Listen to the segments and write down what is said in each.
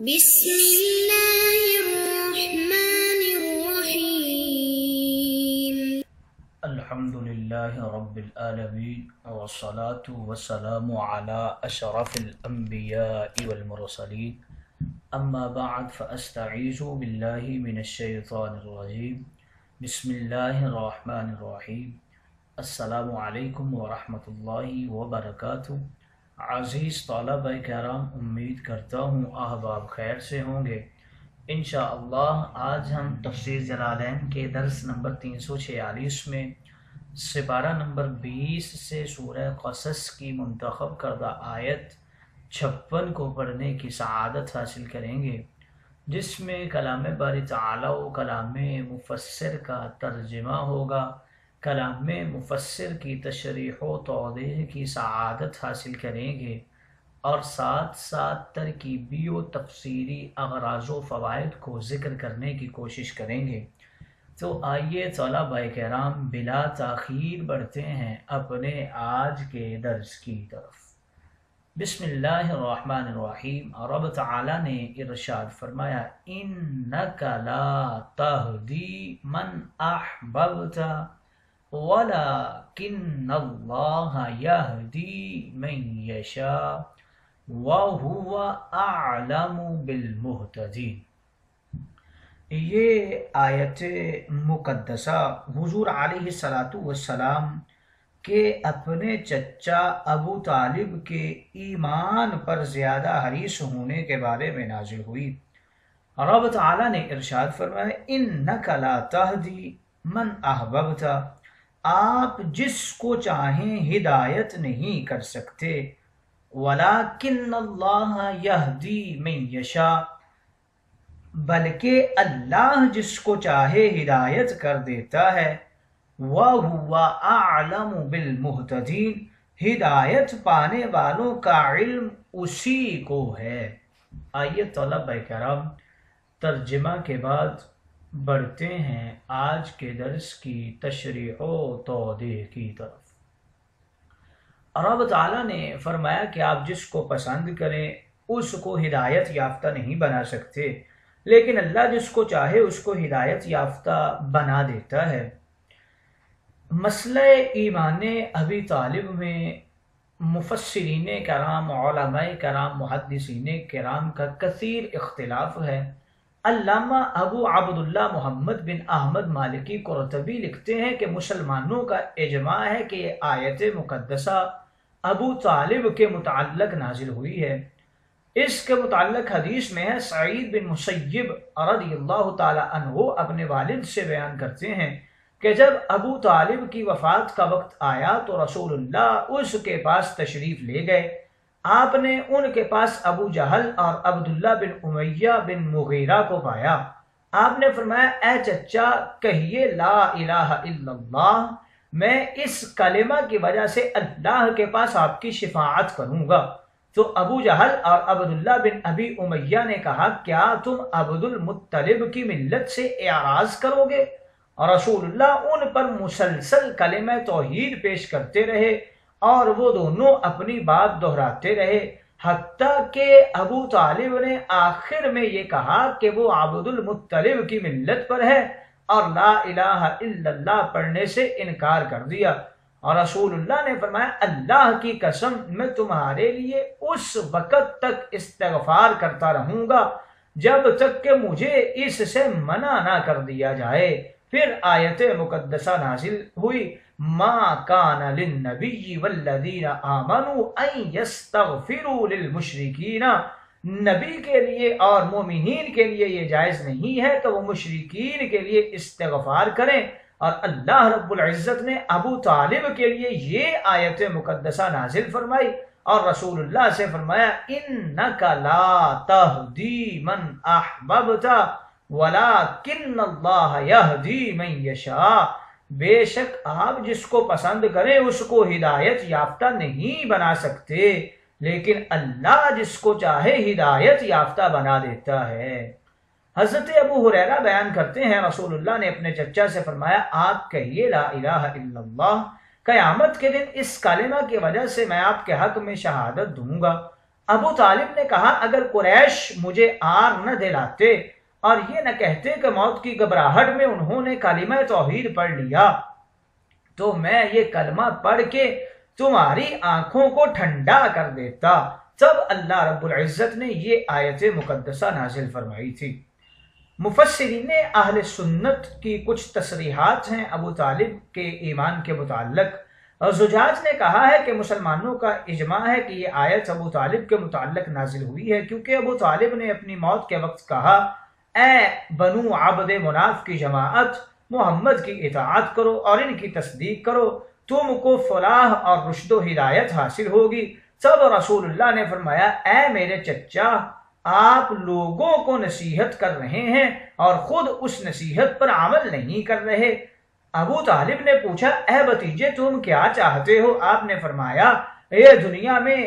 بسم اللہ الرحمن الرحیم الحمدللہ رب العالمین والصلاة والسلام علی اشرف الانبیاء والمرسلین اما بعد فاستعیذ باللہ من الشیطان الرجیم بسم اللہ الرحمن الرحیم السلام علیکم ورحمۃ اللہ وبرکاتہ۔ عزیز طلبہ کرام، امید کرتا ہوں احباب خیر سے ہوں گے۔ انشاءاللہ آج ہم تفسیر جلالین کے درس نمبر 346 میں سپارہ نمبر 20 سے سورہ قصص کی منتخب کردہ آیت 56 کو پڑھنے کی سعادت حاصل کریں گے، جس میں کلام باری تعالی و کلام مفسر کا ترجمہ ہوگا۔ کلام مفسر کی تشریح و توضیح کی سعادت حاصل کریں گے اور ساتھ ساتھ ترکیبی و تفسیری اغراض و فوائد کو ذکر کرنے کی کوشش کریں گے۔ تو آئیے طلبہ کرام بلا تاخیر بڑھتے ہیں اپنے آج کے درس کی طرف۔ بسم اللہ الرحمن الرحیم۔ رب تعالی نے ارشاد فرمایا، اِنَّكَ لَا تَهْدِي مَنْ أَحْبَبْتَ وَلَكِنَّ اللَّهَ يَهْدِي مَن يَشَاءُ وَهُوَ أَعْلَمُ بِالْمُهْتَدِينَ۔ یہ آیت مقدسہ حضور علیہ السلام کے اپنے چچا ابو طالب کے ایمان پر زیادہ حریص ہونے کے بارے میں نازل ہوئی۔ رب تعالی نے ارشاد فرمایا، اِنَّكَ لَا تَهْدِي مَنْ أَحْبَبْتَ، آپ جس کو چاہیں ہدایت نہیں کر سکتے، وَلَكِنَّ اللَّهَ يَهْدِي مَن يَشَاءُ، بلکہ اللہ جس کو چاہے ہدایت کر دیتا ہے، وَهُوَ أَعْلَمُ بِالْمُهْتَدِينَ، ہدایت پانے والوں کا علم اسی کو ہے۔ آئیے طلبہ کرام ترجمہ کے بعد بڑھتے ہیں آج کے درس کی تشریح و توضیح کی طرف۔ رب تعالیٰ نے فرمایا کہ آپ جس کو پسند کریں اس کو ہدایت یافتہ نہیں بنا سکتے، لیکن اللہ جس کو چاہے اس کو ہدایت یافتہ بنا دیتا ہے۔ مسئلہ ایمان ابی طالب میں مفسرین کرام، علماء کرام، محدثین کرام کا کثیر اختلاف ہے۔ علامہ ابو عبداللہ محمد بن احمد مالکی قرطبی لکھتے ہیں کہ مسلمانوں کا اجماع ہے کہ یہ آیت مقدسہ ابو طالب کے متعلق نازل ہوئی ہے۔ اس کے متعلق حدیث میں ہے، سعید بن مسیب رضی اللہ تعالی عنہ اپنے والد سے بیان کرتے ہیں کہ جب ابو طالب کی وفات کا وقت آیا تو رسول اللہ اس کے پاس تشریف لے گئے۔ آپ نے ان کے پاس ابو جہل اور عبداللہ بن امیہ بن مغیرہ کو پایا۔ آپ نے فرمایا، اے چچا کہیے لا الہ الا اللہ، میں اس کلمہ کی وجہ سے اللہ کے پاس آپ کی شفاعت کروں گا۔ تو ابو جہل اور عبداللہ بن ابی امیہ نے کہا، کیا تم عبد المطلب کی ملت سے اعراض کرو گے؟ اور رسول اللہ ان پر مسلسل کلمہ توحید پیش کرتے رہے اور وہ دونوں اپنی بات دہراتے رہے، حتیٰ کہ ابو طالب نے آخر میں یہ کہا کہ وہ عبد المطلب کی ملت پر ہے اور لا الہ الا اللہ پڑھنے سے انکار کر دیا۔ اور رسول اللہ نے فرمایا، اللہ کی قسم میں تمہارے لیے اس وقت تک استغفار کرتا رہوں گا جب تک کہ مجھے اس سے منع نہ کر دیا جائے۔ پھر آیت مقدسہ نازل ہوئی، ما کان للنبی والذین آمنوا ان یستغفروا للمشرکین، نبی کے لیے اور مومنین کے لیے یہ جائز نہیں ہے کہ وہ مشرکین کے لیے استغفار کریں۔ اور اللہ رب العزت نے ابو طالب کے لیے یہ آیت مقدسہ نازل فرمائی اور رسول اللہ سے فرمایا، انک لا تہدی من احببت وَلَكِنَّ اللَّهَ يَهْدِي مَن يَشَاءُ، بے شک آپ جس کو پسند کریں اس کو ہدایت یافتہ نہیں بنا سکتے، لیکن اللہ جس کو چاہے ہدایت یافتہ بنا دیتا ہے۔ حضرت ابو ہریرہ بیان کرتے ہیں، رسول اللہ نے اپنے چچا سے فرمایا، آپ کہیے لا الہ الا اللہ، قیامت کے دن اس کلمہ کی وجہ سے میں آپ کے حق میں شہادت دوں گا۔ ابو طالب نے کہا اگر قریش مجھے آر نہ دلاتے اور یہ نہ کہتے کہ موت کی گھبراہٹ میں انہوں نے کلمہ توحید پڑھ لیا تو میں یہ کلمہ پڑھ کے تمہاری آنکھوں کو ٹھنڈا کر دیتا۔ تب اللہ رب العزت نے یہ آیت مقدسہ نازل فرمائی تھی۔ مفسرین اہل سنت کی کچھ تصریحات ہیں ابو طالب کے ایمان کے متعلق۔ زجاج نے کہا ہے کہ مسلمانوں کا اجماع ہے کہ یہ آیت ابو طالب کے متعلق نازل ہوئی ہے، کیونکہ ابو طالب نے اپنی موت کے وقت کہا اے بنو عبد مناف کی جماعت، محمد کی اطاعت کرو اور ان کی تصدیق کرو، تم کو فلاح اور رشد و ہدایت حاصل ہوگی۔ تب رسول اللہ نے فرمایا اے میرے چچا، آپ لوگوں کو نصیحت کر رہے ہیں اور خود اس نصیحت پر عمل نہیں کر رہے۔ ابو طالب نے پوچھا اے بھتیجے تم کیا چاہتے ہو؟ آپ نے فرمایا یہ دنیا میں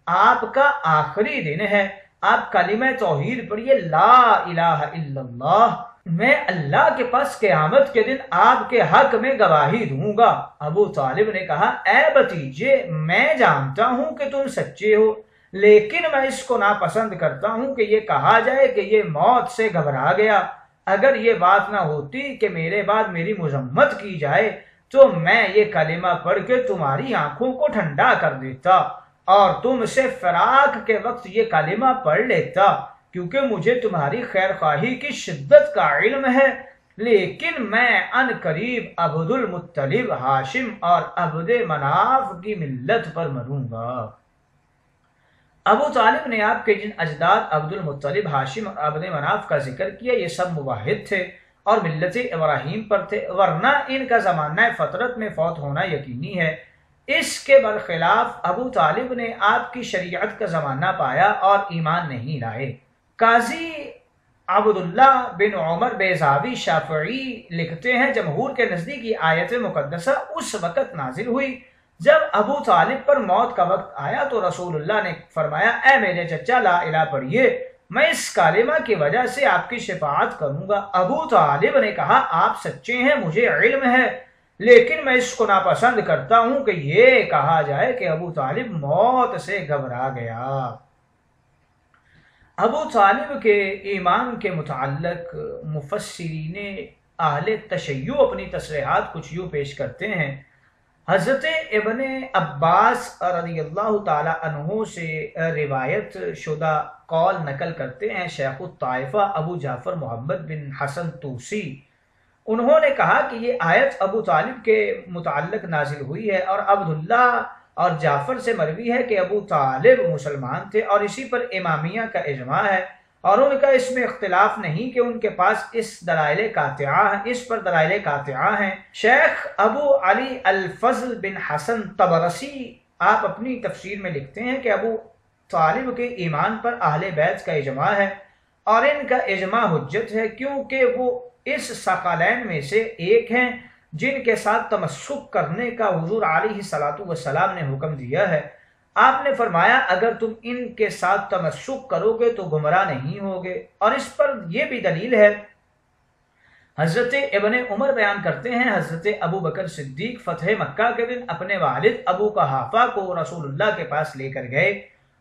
آپ کا آخری دن ہے، آپ کلمہ توحید پڑھیے لا الہ الا اللہ، میں اللہ کے پاس قیامت کے دن آپ کے حق میں گواہی دوں گا۔ ابو طالب نے کہا اے بھتیجے میں جانتا ہوں کہ تم سچے ہو، لیکن میں اس کو ناپسند کرتا ہوں کہ یہ کہا جائے کہ یہ موت سے گھبرا گیا۔ اگر یہ بات نہ ہوتی کہ میرے بعد میری مذمت کی جائے تو میں یہ کلمہ پڑھ کے تمہاری آنکھوں کو ٹھنڈا کر دیتا اور تم سے فراق کے وقت یہ کلمہ پڑھ لیتا، کیونکہ مجھے تمہاری خیر خواہی کی شدت کا علم ہے، لیکن میں ان قریب عبد المطلب، ہاشم اور عبد مناف کی ملت پر مروں گا۔ ابو طالب نے آپ کے جن اجداد عبد المطلب، ہاشم اور عبد مناف کا ذکر کیا یہ سب موحد تھے اور ملت ابراہیم پر تھے، ورنہ ان کا زمانہ فطرت میں فوت ہونا یقینی ہے۔ اس کے برخلاف ابو طالب نے آپ کی شریعت کا زمانہ پایا اور ایمان نہیں لائے۔ قاضی عبداللہ بن عمر بیضاوی شافعی لکھتے ہیں جمہور کے نزدیک یہ آیت مقدسہ اس وقت نازل ہوئی جب ابو طالب پر موت کا وقت آیا تو رسول اللہ نے فرمایا اے میرے چچا لا الہ پڑھیے، میں اس کلمہ کی وجہ سے آپ کی شفاعت کروں گا۔ ابو طالب نے کہا آپ سچے ہیں، مجھے علم ہے، لیکن میں اس کو ناپسند کرتا ہوں کہ یہ کہا جائے کہ ابو طالب موت سے گھبرا گیا۔ ابو طالب کے ایمان کے متعلق مفسرین اہل تشیع اپنی تصریحات کچھ یوں پیش کرتے ہیں۔ حضرت ابن عباس رضی اللہ تعالی عنہ سے روایت شدہ قول نقل کرتے ہیں شیخ الطائفہ ابو جعفر محمد بن حسن توسی، انہوں نے کہا کہ یہ آیت ابو طالب کے متعلق نازل ہوئی ہے اور عبداللہ اور جعفر سے مروی ہے کہ ابو طالب مسلمان تھے اور اسی پر امامیہ کا اجماع ہے اور ان کا اس میں اختلاف نہیں کہ ان کے پاس اس پر دلائل قاطعہ ہیں۔ شیخ ابو علی الفضل بن حسن طبرسی آپ اپنی تفسیر میں لکھتے ہیں کہ ابو طالب کے ایمان پر اہل بیت کا اجماع ہے اور ان کا اجماع حجت ہے کیونکہ وہ اس ثقلین میں سے ایک ہیں جن کے ساتھ تمسک کرنے کا حضور علیہ الصلوۃ والسلام نے حکم دیا ہے۔ آپ نے فرمایا اگر تم ان کے ساتھ تمسک کرو گے تو گمراہ نہیں ہوگے، اور اس پر یہ بھی دلیل ہے۔ حضرت ابن عمر بیان کرتے ہیں حضرت ابو بکر صدیق فتح مکہ کے دن اپنے والد ابو قحافہ کو رسول اللہ کے پاس لے کر گئے،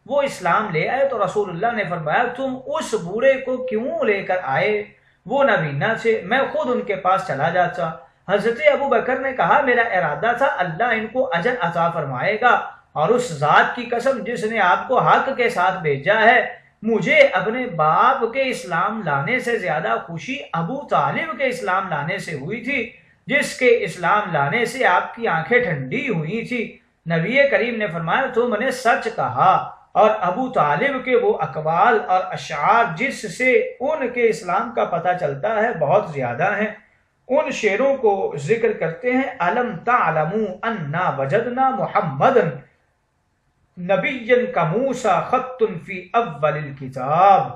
وہ اسلام لے آئے تو رسول اللہ نے فرمایا تم اس بوڑھے کو کیوں لے کر آئے؟ وہ نابینا تھے، میں خود ان کے پاس چلا جاتا۔ حضرت ابو بکر نے کہا میرا ارادہ تھا اللہ ان کو اجر عطا فرمائے گا، اور اس ذات کی قسم جس نے آپ کو حق کے ساتھ بھیجا ہے، مجھے اپنے باپ کے اسلام لانے سے زیادہ خوشی ابو طالب کے اسلام لانے سے ہوئی تھی، جس کے اسلام لانے سے آپ کی آنکھیں ٹھنڈی ہوئی تھی۔ نبی کریم نے فرمایا تم نے سچ کہا، اور ابو طالب کے وہ اقوال اور اشعار جس سے ان کے اسلام کا پتہ چلتا ہے بہت زیادہ ہیں۔ ان شعروں کو ذکر کرتے ہیں علم تعلموا انا وجدنا محمد نبی کموسیٰ خط فی اول الکتاب،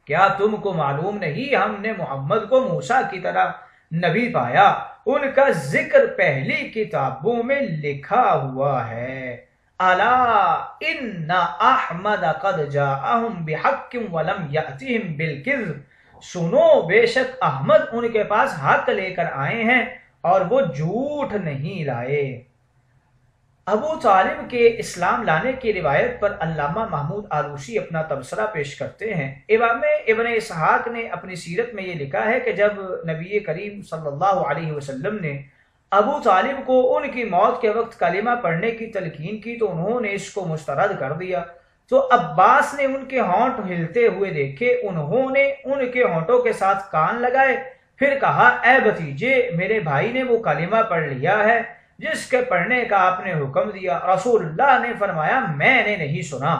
کیا تم کو معلوم نہیں ہم نے محمد کو موسیٰ کی طرح نبی پایا، ان کا ذکر پہلی کتابوں میں لکھا ہوا ہے۔ الا ان احمد قد جاءہم بحق ولم یأتہم بالکذب، سنو بے شک احمد ان کے پاس حق لے کر آئے ہیں اور وہ جھوٹ نہیں لائے۔ ابو طالب کے اسلام لانے کی روایت پر علامہ محمود آلوسی اپنا تبصرہ پیش کرتے ہیں۔ امام ابن اسحاق نے اپنی سیرت میں یہ لکھا ہے کہ جب نبی کریم صلی اللہ علیہ وسلم نے ابو طالب کو ان کی موت کے وقت کلمہ پڑھنے کی تلقین کی تو انہوں نے اس کو مسترد کر دیا، تو عباس نے ان کے ہونٹ ہلتے ہوئے دیکھے، انہوں نے ان کے ہونٹوں کے ساتھ کان لگائے، پھر کہا اے بھتیجے، میرے بھائی نے وہ کلمہ پڑھ لیا ہے جس کے پڑھنے کا آپ نے حکم دیا۔ رسول اللہ نے فرمایا میں نے نہیں سنا۔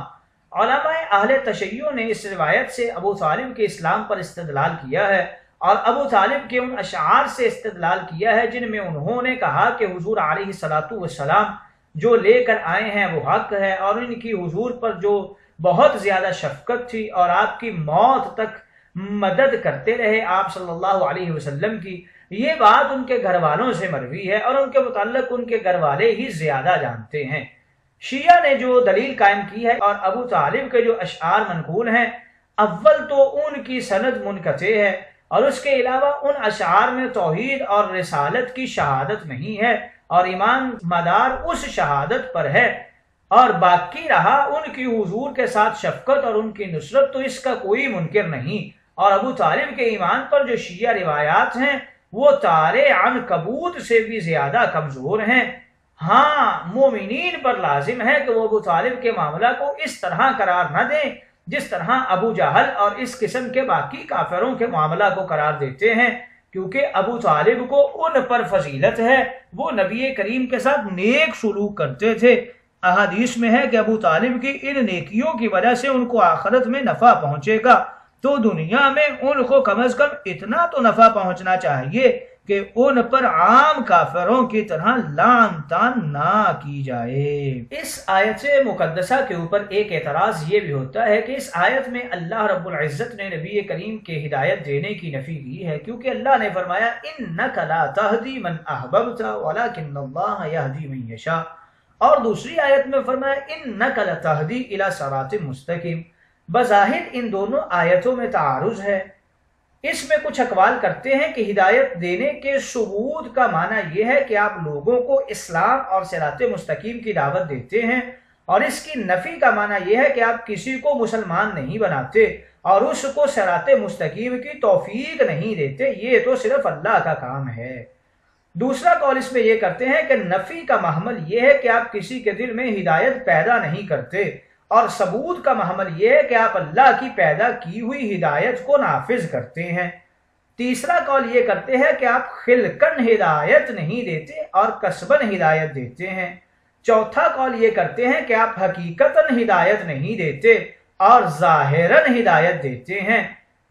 علماء اہل تشیع نے اس روایت سے ابو طالب کے اسلام پر استدلال کیا ہے اور ابو طالب کے ان اشعار سے استدلال کیا ہے جن میں انہوں نے کہا کہ حضور علیہ الصلاۃ والسلام جو لے کر آئے ہیں وہ حق ہے، اور ان کی حضور پر جو بہت زیادہ شفقت تھی اور آپ کی موت تک مدد کرتے رہے آپ صلی اللہ علیہ وسلم کی، یہ بات ان کے گھر والوں سے مروی ہے اور ان کے متعلق ان کے گھر والے ہی زیادہ جانتے ہیں۔ شیعہ نے جو دلیل قائم کی ہے اور ابو طالب کے جو اشعار منقول ہیں، اول تو ان کی سند منقطع ہے اور اس کے علاوہ ان اشعار میں توحید اور رسالت کی شہادت نہیں ہے اور ایمان مدار اس شہادت پر ہے، اور باقی رہا ان کی حضور کے ساتھ شفقت اور ان کی نصرت، تو اس کا کوئی منکر نہیں۔ اور ابو طالب کے ایمان پر جو شیعہ روایات ہیں وہ تار عنکبوت سے بھی زیادہ کمزور ہیں۔ ہاں، مومنین پر لازم ہے کہ وہ ابو طالب کے معاملہ کو اس طرح قرار نہ دیں جس طرح ابو جہل اور اس قسم کے باقی کافروں کے معاملہ کو قرار دیتے ہیں، کیونکہ ابو طالب کو ان پر فضیلت ہے، وہ نبی کریم کے ساتھ نیک سلوک کرتے تھے۔ احادیث میں ہے کہ ابو طالب کی ان نیکیوں کی وجہ سے ان کو آخرت میں نفع پہنچے گا، تو دنیا میں ان کو کم از کم اتنا تو نفع پہنچنا چاہیے کہ ان پر عام کافروں کی طرح لعن طعن نہ کی جائے۔ اس آیت مقدسہ کے اوپر ایک اعتراض یہ بھی ہوتا ہے کہ اس آیت میں اللہ رب العزت نے نبی کریم کے ہدایت دینے کی نفی کی ہے، کیونکہ اللہ نے فرمایا انک لا تہدی من احببت ولکن اللہ یہدی من یشاء، اور دوسری آیت میں فرمایا انک لتہدی الی صراط مستقیم۔ بظاہر ان دونوں آیتوں میں تعارض ہے۔ اس میں کچھ اقوال کرتے ہیں کہ ہدایت دینے کے ثبوت کا معنی یہ ہے کہ آپ لوگوں کو اسلام اور صراط مستقیم کی دعوت دیتے ہیں، اور اس کی نفی کا معنی یہ ہے کہ آپ کسی کو مسلمان نہیں بناتے اور اس کو صراط مستقیم کی توفیق نہیں دیتے، یہ تو صرف اللہ کا کام ہے۔ دوسرا قول اس میں یہ کرتے ہیں کہ نفی کا محمل یہ ہے کہ آپ کسی کے دل میں ہدایت پیدا نہیں کرتے، اور ثبوت کا محمل یہ ہے کہ آپ اللہ کی پیدا کی ہوئی ہدایت کو نافذ کرتے ہیں۔ تیسرا قول یہ کرتے ہیں کہ آپ خلقن ہدایت نہیں دیتے اور کسبن ہدایت دیتے ہیں۔ چوتھا قول یہ کرتے ہیں کہ آپ حقیقتاً ہدایت نہیں دیتے اور ظاہراً ہدایت دیتے ہیں۔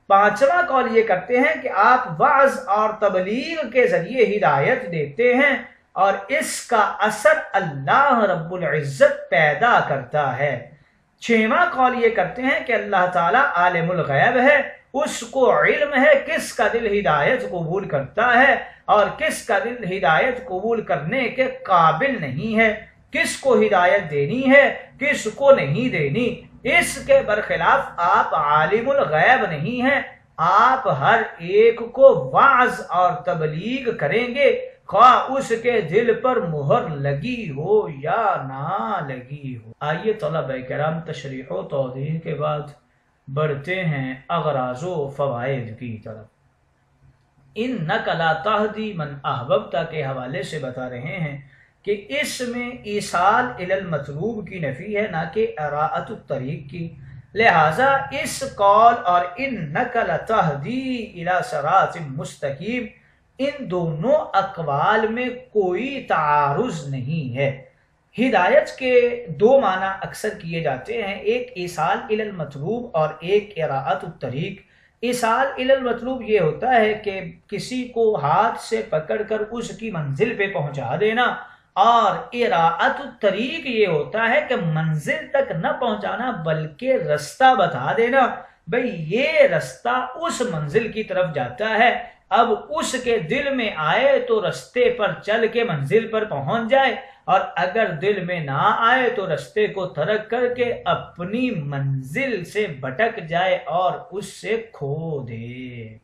پانچواں قول یہ کرتے ہیں کہ آپ وعظ اور تبلیغ کے ذریعے ہدایت دیتے ہیں اور اس کا اثر اللہ رب العزت پیدا کرتا ہے۔ چھواں قول یہ کرتے ہیں کہ اللہ تعالیٰ عالم الغیب ہے، اس کو علم ہے کس کا دل ہدایت قبول کرتا ہے اور کس کا دل ہدایت قبول کرنے کے قابل نہیں ہے، کس کو ہدایت دینی ہے کس کو نہیں دینی۔ اس کے برخلاف آپ عالم الغیب نہیں ہیں، آپ ہر ایک کو وعظ اور تبلیغ کریں گے، خواہ اس کے دل پر مہر لگی ہو یا نہ لگی ہو۔ آئیے طلبہ کرام، تشریح و توضیح کے بعد بڑھتے ہیں اغراض و فوائد کی طرف۔ انک لا تہدی من احببت کے حوالے سے بتا رہے ہیں کہ اس میں ایصال الی المطلوب کی نفی ہے، نہ کہ اراءۃ الطریق کی، لہذا اس قول اور انک لتہدی الی صراط مستقیم، ان دونوں اقوال میں کوئی تعارض نہیں ہے۔ ہدایت کے دو معنی اکثر کیے جاتے ہیں، ایک ایصال الی المطلوب اور ایک اراءۃ الطریق۔ ایصال الی المطلوب یہ ہوتا ہے کہ کسی کو ہاتھ سے پکڑ کر اس کی منزل پہ پہنچا دینا، اور اراءۃ الطریق یہ ہوتا ہے کہ منزل تک نہ پہنچانا بلکہ رستہ بتا دینا، بھئی یہ رستہ اس منزل کی طرف جاتا ہے، اب اس کے دل میں آئے تو رستے پر چل کے منزل پر پہنچ جائے، اور اگر دل میں نہ آئے تو رستے کو ترک کر کے اپنی منزل سے بھٹک جائے اور اس سے کھو دے۔